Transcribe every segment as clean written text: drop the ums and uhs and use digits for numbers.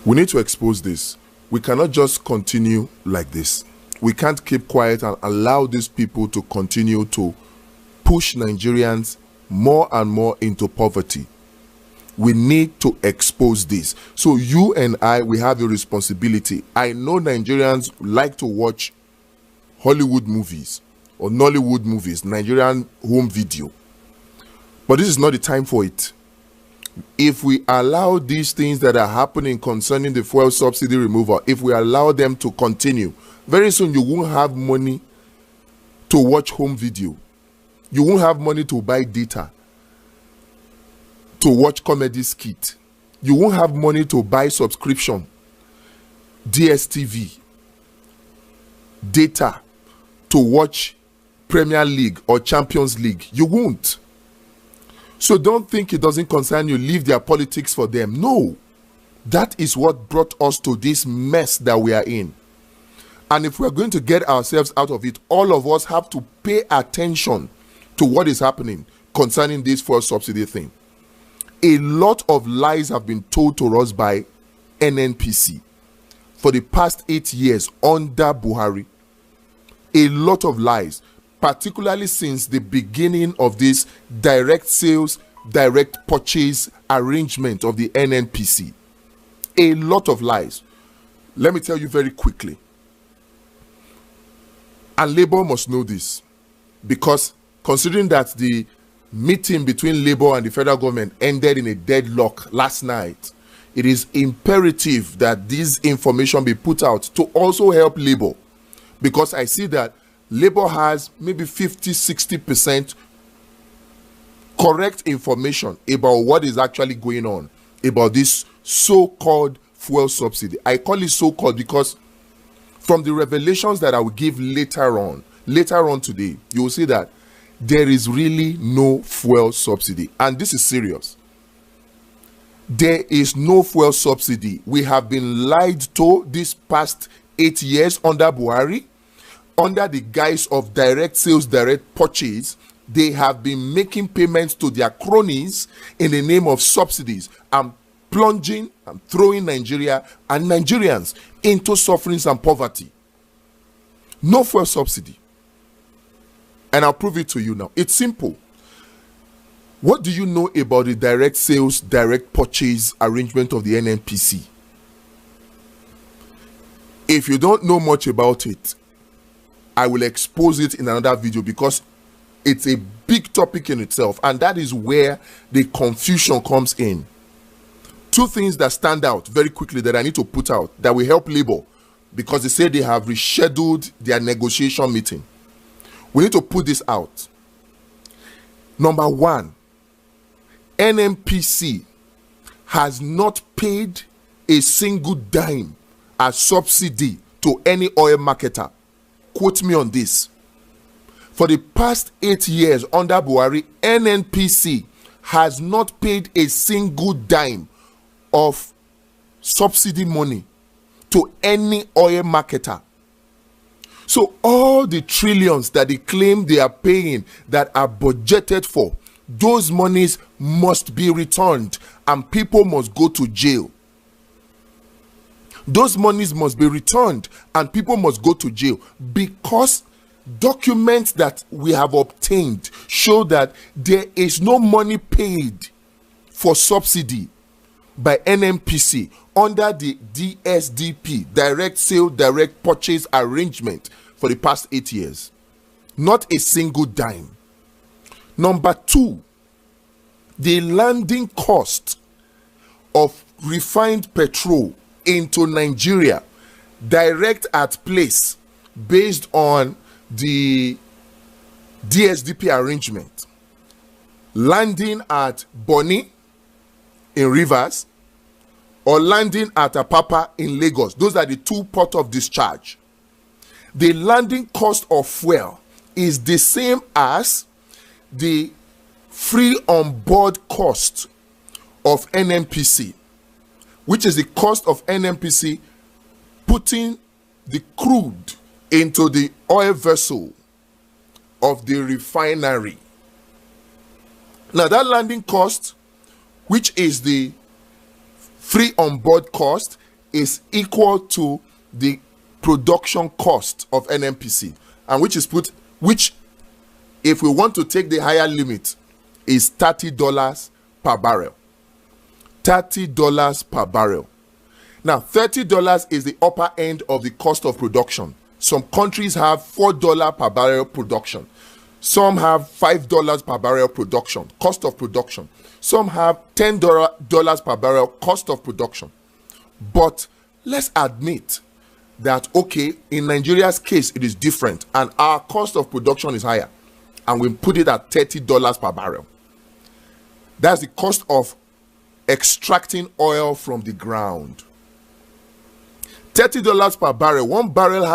We need to expose this. We cannot just continue like this. We can't keep quiet and allow these people to continue to push Nigerians more and more into poverty. We need to expose this. So you and I, we have a responsibility. I know Nigerians like to watch Hollywood movies or Nollywood movies, Nigerian home video. But this is not the time for it. If we allow these things that are happening concerning the fuel subsidy removal, if we allow them to continue, very soon you won't have money to watch home video. You won't have money to buy data, to watch comedy skit. You won't have money to buy subscription, DSTV, data to watch Premier League or Champions League. You won't. So don't think it doesn't concern you. Leave their politics for them. No. That is what brought us to this mess that we are in. And if we're going to get ourselves out of it, all of us have to pay attention to what is happening concerning this fuel subsidy thing. A lot of lies have been told to us by NNPC for the past 8 years under Buhari. A lot of lies, particularly since the beginning of this direct sales, direct purchase arrangement of the NNPC. A lot of lies. Let me tell you very quickly. And Labour must know this, because considering that the meeting between Labour and the federal government ended in a deadlock last night, it is imperative that this information be put out to also help Labour, because I see that Labour has maybe 50-60% correct information about what is actually going on about this so-called fuel subsidy. I call it so-called because from the revelations that I will give later on today, you will see that there is really no fuel subsidy. And this is serious. There is no fuel subsidy. We have been lied to this past 8 years under Buhari. Under the guise of direct sales, direct purchase, they have been making payments to their cronies in the name of subsidies and plunging and throwing Nigeria and Nigerians into sufferings and poverty. No fuel subsidy. And I'll prove it to you now. It's simple. What do you know about the direct sales, direct purchase arrangement of the NNPC? If you don't know much about it, I will expose it in another video because it's a big topic in itself, and that is where the confusion comes in. Two things that stand out very quickly that I need to put out that will help Labour, because they say they have rescheduled their negotiation meeting. We need to put this out. Number one, NNPC has not paid a single dime as subsidy to any oil marketer. Quote me on this. For the past 8 years under Buhari, NNPC has not paid a single dime of subsidy money to any oil marketer. So all the trillions that they claim they are paying that are budgeted for, those monies must be returned and people must go to jail. Those monies must be returned and people must go to jail, because documents that we have obtained show that there is no money paid for subsidy by NNPC under the DSDP, direct sale, direct purchase arrangement, for the past 8 years. Not a single dime. Number two, the landing cost of refined petrol into Nigeria, direct at place, based on the DSDP arrangement, landing at Bonny in Rivers or landing at Apapa in Lagos. Those are the two ports of discharge. The landing cost of fuel is the same as the free on board cost of NNPC, which is the cost of NNPC putting the crude into the oil vessel of the refinery. Now that landing cost, which is the free on board cost, is equal to the production cost of NNPC, and which if we want to take the higher limit is $30 per barrel. $30 per barrel. Now, $30 is the upper end of the cost of production. Some countries have $4 per barrel production. Some have $5 per barrel production, cost of production. Some have $10 per barrel cost of production. But let's admit that, okay, in Nigeria's case, it is different, and our cost of production is higher, and we put it at $30 per barrel. That's the cost of extracting oil from the ground. $30 per barrel. One barrel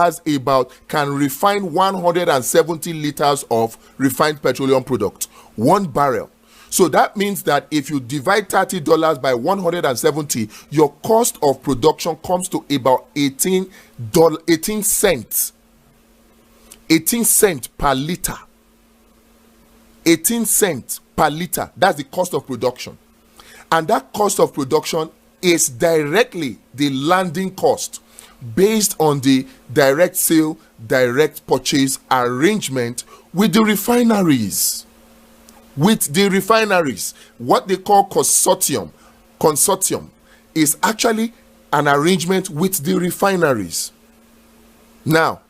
can refine 170 liters of refined petroleum product. One barrel. So that means that if you divide $30 by 170, your cost of production comes to about 18 cents. 18 cents per liter. 18 cents per liter. That's the cost of production. And that cost of production is directly the landing cost based on the direct sale, direct purchase arrangement with the refineries. With the refineries, what they call consortium is actually an arrangement with the refineries. Now,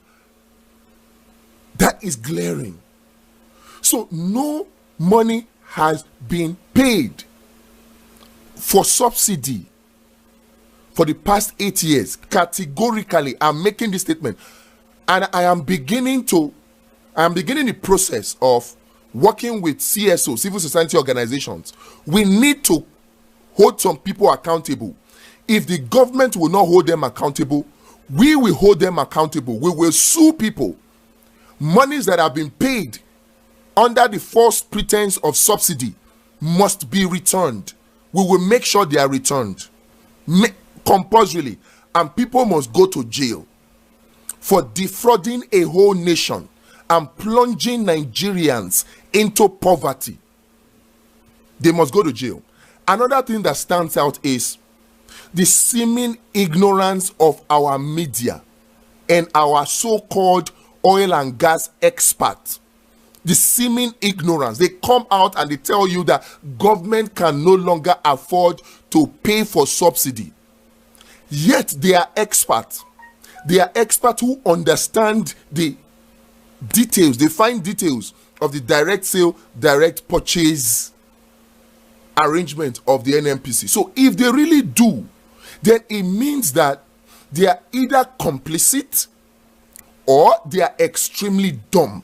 that is glaring. So no money has been paid for subsidy for the past 8 years. Categorically, I'm making this statement, and I am beginning the process of working with CSO, civil society organizations. We need to hold some people accountable. If the government will not hold them accountable, we will hold them accountable. We will sue people. Monies that have been paid under the false pretense of subsidy must be returned. We will make sure they are returned compulsorily, and people must go to jail for defrauding a whole nation and plunging Nigerians into poverty. They must go to jail. Another thing that stands out is the seeming ignorance of our media and our so-called oil and gas experts. The seeming ignorance. They come out and they tell you that government can no longer afford to pay for subsidy. Yet they are experts. They are experts who understand the details, the fine details of the direct sale, direct purchase arrangement of the NNPC. So if they really do, then it means that they are either complicit or they are extremely dumb.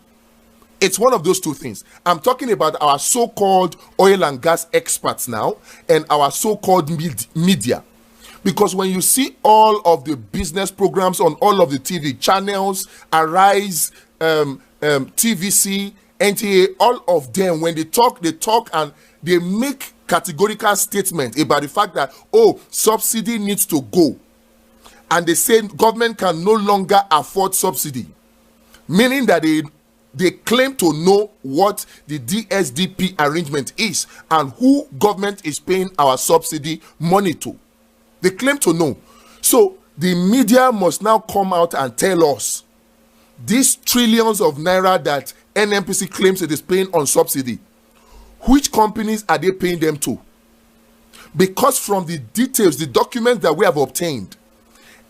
It's one of those two things. I'm talking about our so-called oil and gas experts now and our so-called media. Because when you see all of the business programs on all of the TV channels, Arise, TVC, NTA, all of them, when they talk and they make categorical statements about the fact that, oh, subsidy needs to go. And they say government can no longer afford subsidy. Meaning that they claim to know what the DSDP arrangement is and who government is paying our subsidy money to. They claim to know. So the media must now come out and tell us these trillions of naira that NNPC claims it is paying on subsidy, which companies are they paying them to? Because from the details, the documents that we have obtained,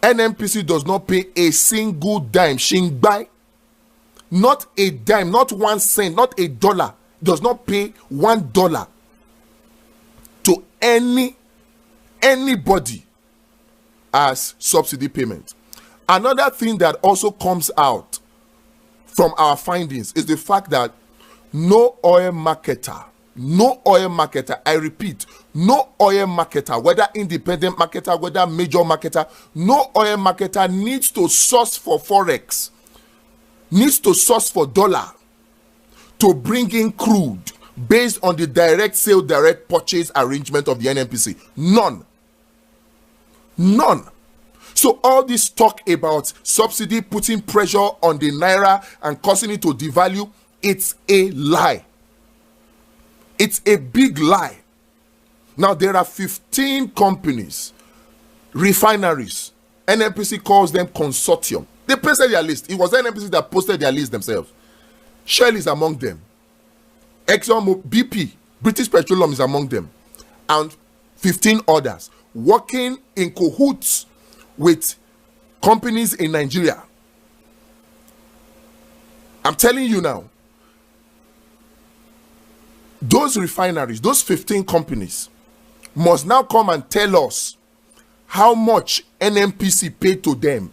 NNPC does not pay a single dime. Shingbai, not a dime, not 1 cent, not a dollar, does not pay $1 to anybody as subsidy payment. Another thing that also comes out from our findings is the fact that no oil marketer, I repeat, no oil marketer, whether independent marketer, whether major marketer, no oil marketer needs to source for forex, needs to source for dollar to bring in crude based on the direct sale, direct purchase arrangement of the NNPC. None. So all this talk about subsidy putting pressure on the naira and causing it to devalue, it's a lie. It's a big lie. Now there are 15 companies refineries. NNPC calls them consortium. They posted their list. It was NNPC that posted their list themselves. Shell is among them. Exxon, BP, British Petroleum is among them. And 15 others working in cahoots with companies in Nigeria. I'm telling you now, those refineries, those 15 companies must now come and tell us how much NNPC paid to them,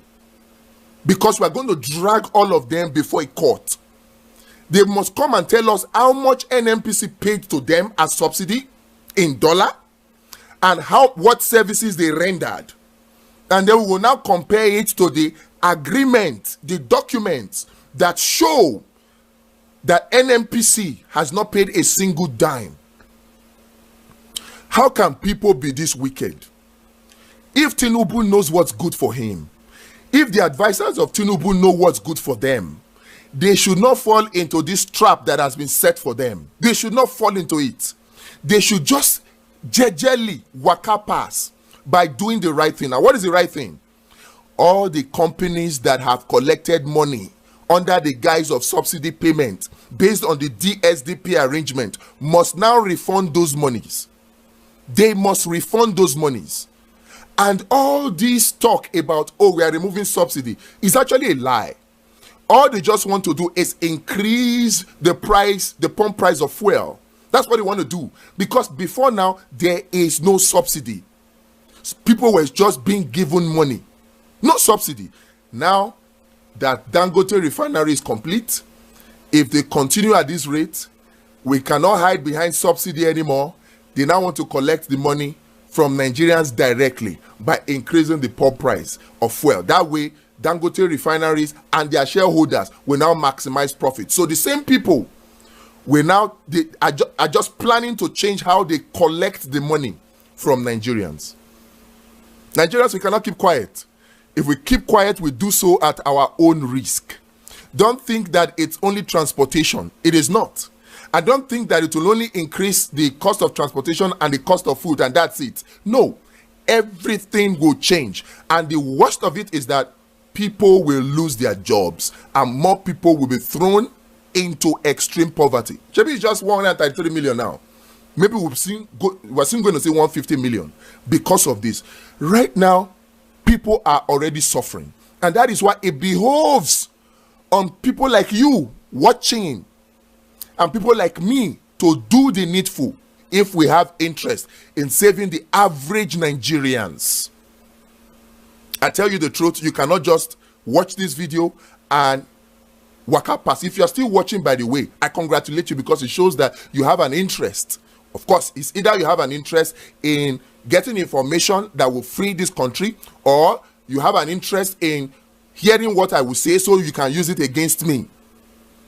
because we're going to drag all of them before a court. They must come and tell us how much NNPC paid to them as subsidy in dollar and what services they rendered. And then we will now compare it to the agreement, the documents that show that NNPC has not paid a single dime. How can people be this wicked? If Tinubu knows what's good for him, if the advisors of Tinubu know what's good for them, they should not fall into this trap that has been set for them. They should not fall into it. They should just jejely waka pass by doing the right thing. Now, what is the right thing? All the companies that have collected money under the guise of subsidy payment based on the DSDP arrangement must now refund those monies. They must refund those monies. And all this talk about, oh, we are removing subsidy, is actually a lie. All they just want to do is increase the price, the pump price of fuel. That's what they want to do. Because before now, there is no subsidy. People were just being given money. No subsidy. Now that Dangote refinery is complete, if they continue at this rate, we cannot hide behind subsidy anymore. They now want to collect the money from Nigerians directly by increasing the pump price of fuel. That way, Dangote refineries and their shareholders will now maximize profit. So the same people will now, they are just planning to change how they collect the money from Nigerians. Nigerians, we cannot keep quiet. If we keep quiet, we do so at our own risk. Don't think that it's only transportation. It is not. I don't think that it will only increase the cost of transportation and the cost of food and that's it. No, everything will change. And the worst of it is that people will lose their jobs and more people will be thrown into extreme poverty. Maybe it's just 133 million now. Maybe we're soon going to say 150 million because of this. Right now, people are already suffering. And that is why it behoves on people like you watching and people like me to do the needful if we have interest in saving the average Nigerians. I tell you the truth, you cannot just watch this video and waka pass. If you're still watching, by the way, I congratulate you because it shows that you have an interest. Of course, it's either you have an interest in getting information that will free this country, or you have an interest in hearing what I will say so you can use it against me.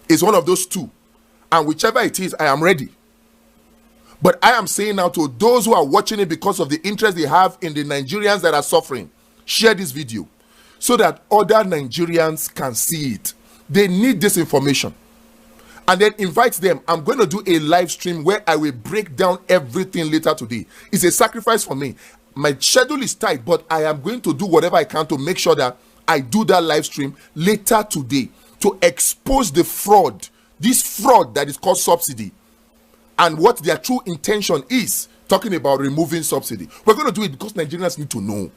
It's one of those two. And whichever it is, I am ready. But I am saying now to those who are watching it because of the interest they have in the Nigerians that are suffering, share this video so that other Nigerians can see it. They need this information. And then invite them. I'm going to do a live stream where I will break down everything later today. It's a sacrifice for me. My schedule is tight, but I am going to do whatever I can to make sure that I do that live stream later today to expose the fraud, this fraud that is called subsidy, and what their true intention is, talking about removing subsidy. We're going to do it because Nigerians need to know.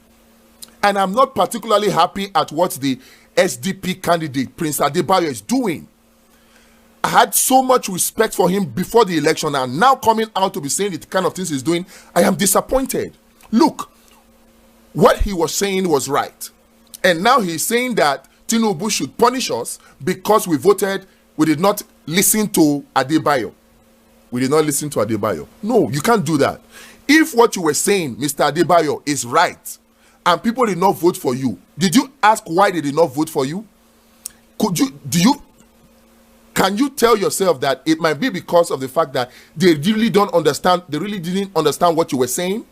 And I'm not particularly happy at what the SDP candidate, Prince Adebayo, is doing. I had so much respect for him before the election, and now coming out to be saying the kind of things he's doing, I am disappointed. Look, what he was saying was right. And now he's saying that Tinubu should punish us because we did not listen to Adebayo. We did not listen to Adebayo. No, you can't do that. If what you were saying, Mr. Adebayo, is right, and people did not vote for you, did you ask why they did not vote for you? Can you tell yourself that it might be because of the fact that they really didn't understand what you were saying?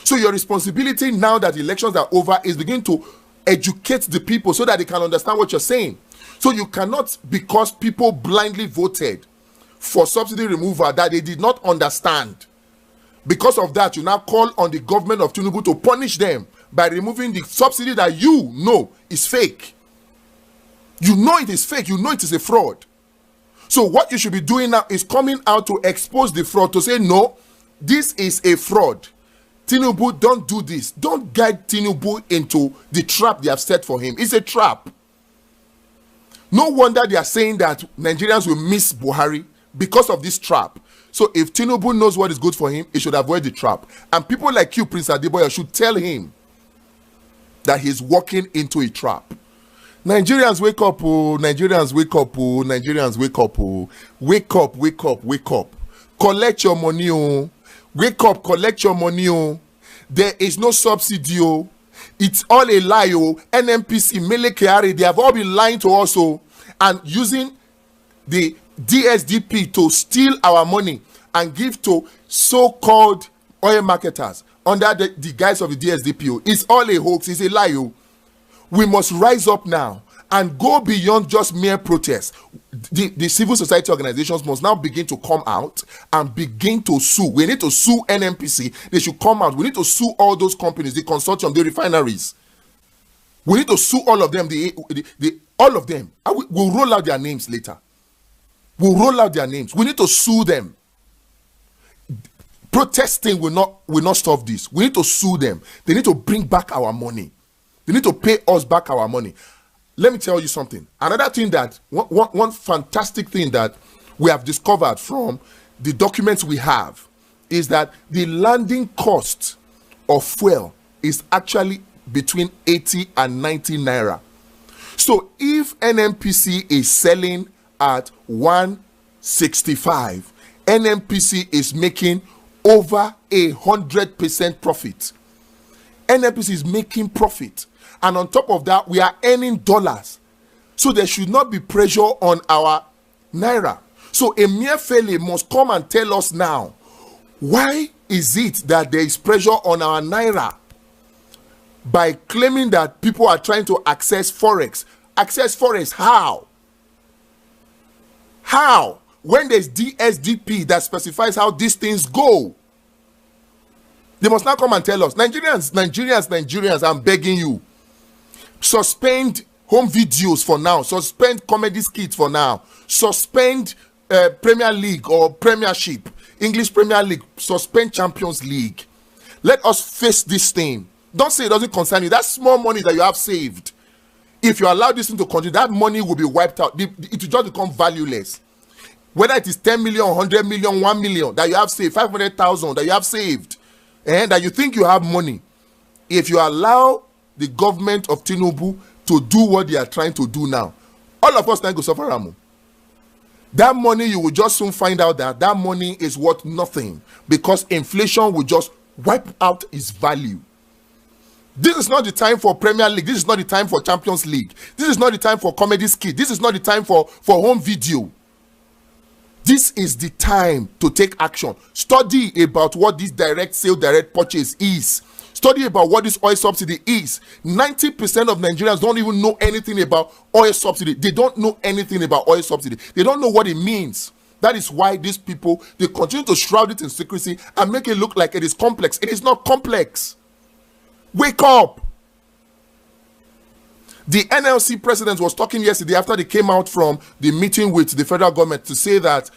So your responsibility now that elections are over is begin to educate the people so that they can understand what you're saying. So you cannot, because people blindly voted for subsidy removal that they did not understand, because of that you now call on the government of Tinubu to punish them by removing the subsidy that you know is fake. You know it is fake. You know it is a fraud. So what you should be doing now is coming out to expose the fraud, to say, no, this is a fraud. Tinubu, don't do this. Don't guide Tinubu into the trap they have set for him. It's a trap. No wonder they are saying that Nigerians will miss Buhari because of this trap. So if Tinubu knows what is good for him, he should avoid the trap. And people like you, Prince Adeboye, should tell him that he's walking into a trap. Nigerians, wake up, oh. Nigerians, wake up, oh. Nigerians, wake up, oh. Wake up, wake up, wake up. Collect your money, oh. Wake up, collect your money, oh. There is no subsidy, oh. It's all a lie, oh. NNPC, Mele Kyari, they have all been lying to us, oh, and using the DSDP to steal our money and give to so-called oil marketers under the guise of the DSDP. Oh. It's all a hoax. It's a lie, oh. We must rise up now and go beyond just mere protest. The civil society organizations must now begin to come out and begin to sue. We need to sue NNPC. They should come out. We need to sue all those companies, the consortium, the refineries. We need to sue all of them, all of them. We'll roll out their names later. We'll roll out their names. We need to sue them. Protesting will not stop this. We need to sue them. They need to bring back our money. They need to pay us back our money. Let me tell you something. Another thing that, one fantastic thing that we have discovered from the documents we have is that the landing cost of fuel is actually between 80 and 90 naira. So if NNPC is selling at 165, NNPC is making over 100% profit. NNPC is making profit. And on top of that, we are earning dollars. So there should not be pressure on our naira. So Emir Fele must come and tell us now, why is it that there is pressure on our naira by claiming that people are trying to access forex? Access forex, how? How? When there's DSDP that specifies how these things go. They must now come and tell us. Nigerians, I'm begging you. Suspend home videos for now. Suspend comedy skits for now. Suspend Premier League or Premiership, English Premier League. Suspend Champions League. Let us face this thing. Don't say it doesn't concern you. That's small money that you have saved. If you allow this thing to continue, that money will be wiped out. It will just become valueless. Whether it is 10 million, 100 million, 1 million that you have saved, 500,000 that you have saved, and that you think you have money. If you allow the government of Tinubu to do what they are trying to do now, all of us now go suffer. That money, you will just soon find out that that money is worth nothing, because inflation will just wipe out its value. This is not the time for Premier League. This is not the time for Champions League. This is not the time for comedy skit. This is not the time for home video. This is the time to take action. Study about what this direct sale, direct purchase is. Study about what this oil subsidy is. 90% of Nigerians don't even know anything about oil subsidy. They don't know anything about oil subsidy. They don't know what it means. That is why these people, they continue to shroud it in secrecy and make it look like it is complex. It is not complex. Wake up. The NLC president was talking yesterday after they came out from the meeting with the federal government to say that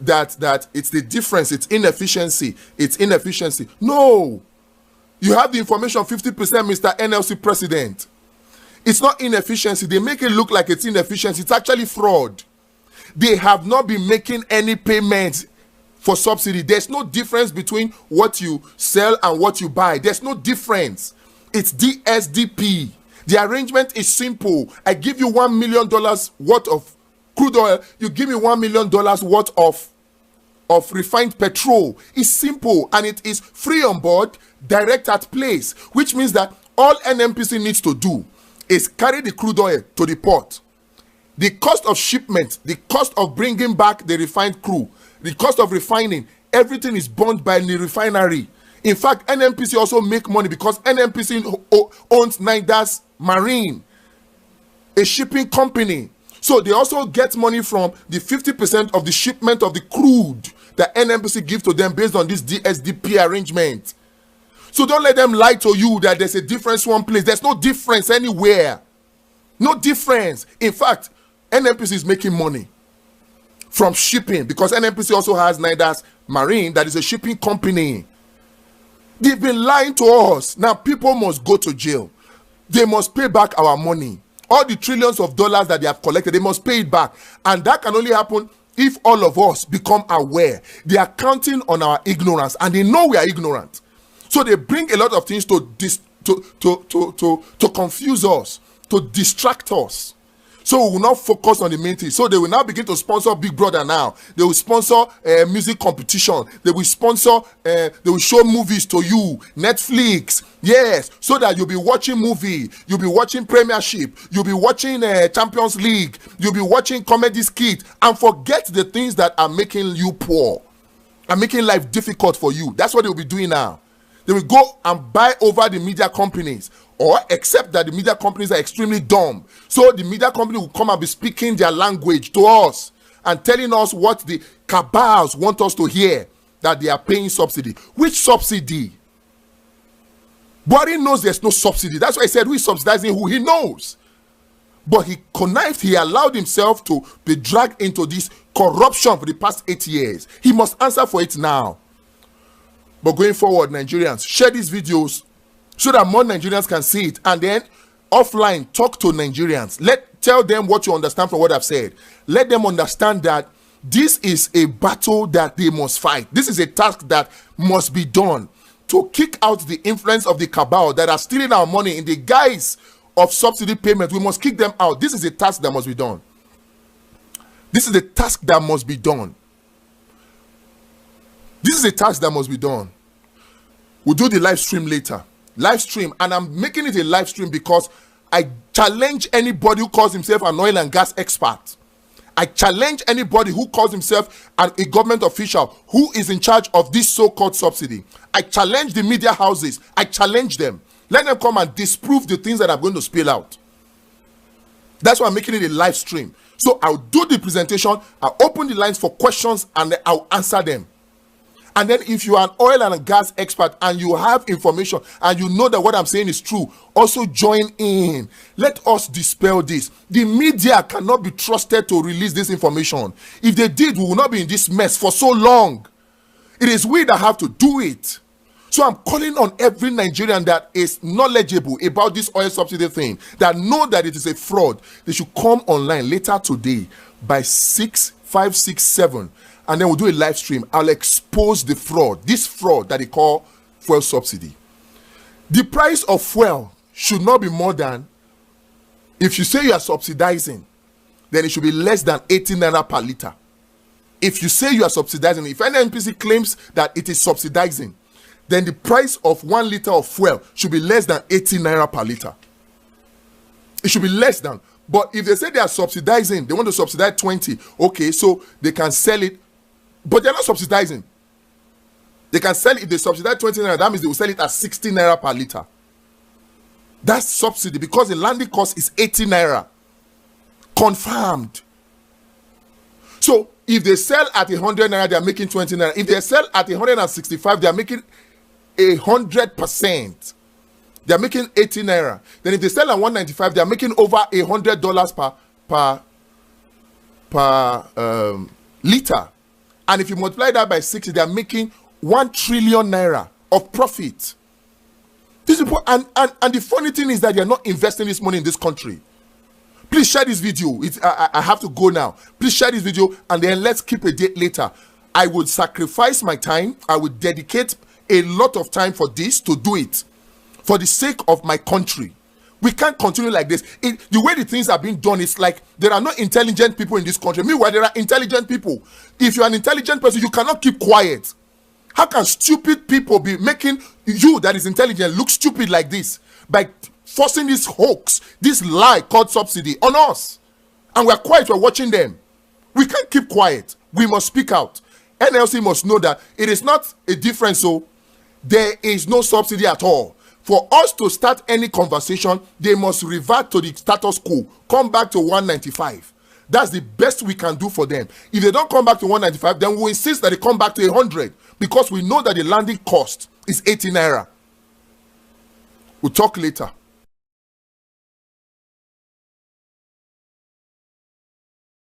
it's the difference, it's inefficiency. No. You have the information 50%, Mr. NLC president. It's not inefficiency. They make it look like it's inefficiency. It's actually fraud. They have not been making any payments for subsidy. There's no difference between what you sell and what you buy. There's no difference. It's DSDP. The arrangement is simple. I give you $1 million worth of crude oil. You give me $1 million worth of refined petrol. It's simple, and it is free on board, direct at place, which means that all NNPC needs to do is carry the crude oil to the port. The cost of shipment, the cost of bringing back the refined crude, the cost of refining, everything is borne by the refinery. In fact, NNPC also make money because NNPC owns Nidas Marine, a shipping company. So they also get money from the 50% of the shipment of the crude that NNPC gives to them based on this DSDP arrangement. So don't let them lie to you that there's a difference one place. There's no difference anywhere. No difference. In fact, NNPC is making money from shipping, because NNPC also has Nidus Marine, that is a shipping company. They've been lying to us. Now people must go to jail. They must pay back our money. All the trillions of dollars that they have collected, they must pay it back. And that can only happen if all of us become aware. They are counting on our ignorance, and they know we are ignorant. So they bring a lot of things to confuse us, to distract us. So we will not focus on the main thing. So they will now begin to sponsor Big Brother now. They will sponsor music competition. They will sponsor, they will show movies to you. Netflix. Yes. So that you'll be watching movie. You'll be watching Premiership. You'll be watching Champions League. You'll be watching comedy skit. And forget the things that are making you poor. Are making life difficult for you. That's what they will be doing now. They will go and buy over the media companies, or accept that the media companies are extremely dumb. So the media company will come and be speaking their language to us and telling us what the cabals want us to hear, that they are paying subsidy. Which subsidy? Buhari knows there's no subsidy. That's why I said who is subsidizing who. He knows. But he connived, he allowed himself to be dragged into this corruption for the past 8 years. He must answer for it now. But going forward, Nigerians, share these videos so that more Nigerians can see it, and then offline talk to Nigerians. Tell them what you understand from what I've said. Let them understand that this is a battle that they must fight. This is a task that must be done to kick out the influence of the cabal that are stealing our money in the guise of subsidy payment. We must kick them out. This is a task that must be done. This is a task that must be done. This is a task that must be done. We'll do the live stream later. Live stream, and I'm making it a live stream because I challenge anybody who calls himself an oil and gas expert. I challenge anybody who calls himself a government official who is in charge of this so-called subsidy. I challenge the media houses. I challenge them. Let them come and disprove the things that I'm going to spill out. That's why I'm making it a live stream. So I'll do the presentation, I'll open the lines for questions, and I'll answer them. And then if you are an oil and gas expert and you have information and you know that what I'm saying is true, also join in. Let us dispel this. The media cannot be trusted to release this information. If they did, we will not be in this mess for so long. It is we that have to do it. So I'm calling on every Nigerian that is knowledgeable about this oil subsidy thing, that know that it is a fraud. They should come online later today by 6, 5, 6, 7. And then we'll do a live stream. I'll expose the fraud, this fraud that they call fuel subsidy. The price of fuel should not be more than, if you say you are subsidizing, then it should be less than 18 naira per liter. If you say you are subsidizing, if any NPC claims that it is subsidizing, then the price of 1 liter of fuel should be less than 18 naira per liter. It should be less than. But if they say they are subsidizing, they want to subsidize 20, okay, so they can sell it. But they're not subsidizing. They can sell it. If they subsidize 20 naira, that means they will sell it at 60 naira per liter. That's subsidy because the landing cost is 80 naira. Confirmed. So if they sell at 100 naira, they are making 20 naira. If they sell at 165, they are making 100%. They are making 80 naira. Then if they sell at 195, they are making over $100 per liter. And if you multiply that by 60, they are making 1 trillion naira of profit. These people, and the funny thing is that they are not investing this money in this country. Please share this video. I have to go now. Please share this video, and then let's keep a date later. I would sacrifice my time. I would dedicate a lot of time for this, to do it for the sake of my country. We can't continue like this. The way the things are being done, it's like there are no intelligent people in this country. Meanwhile, there are intelligent people. If you're an intelligent person, you cannot keep quiet. How can stupid people be making you that is intelligent look stupid like this by forcing this hoax, this lie called subsidy on us? And we're quiet, we're watching them. We can't keep quiet. We must speak out. NLC must know that it is not a difference. So there is no subsidy at all. For us to start any conversation, they must revert to the status quo, come back to 195. That's the best we can do for them. If they don't come back to 195, then we insist that they come back to 100, because we know that the landing cost is 80 naira. We'll talk later.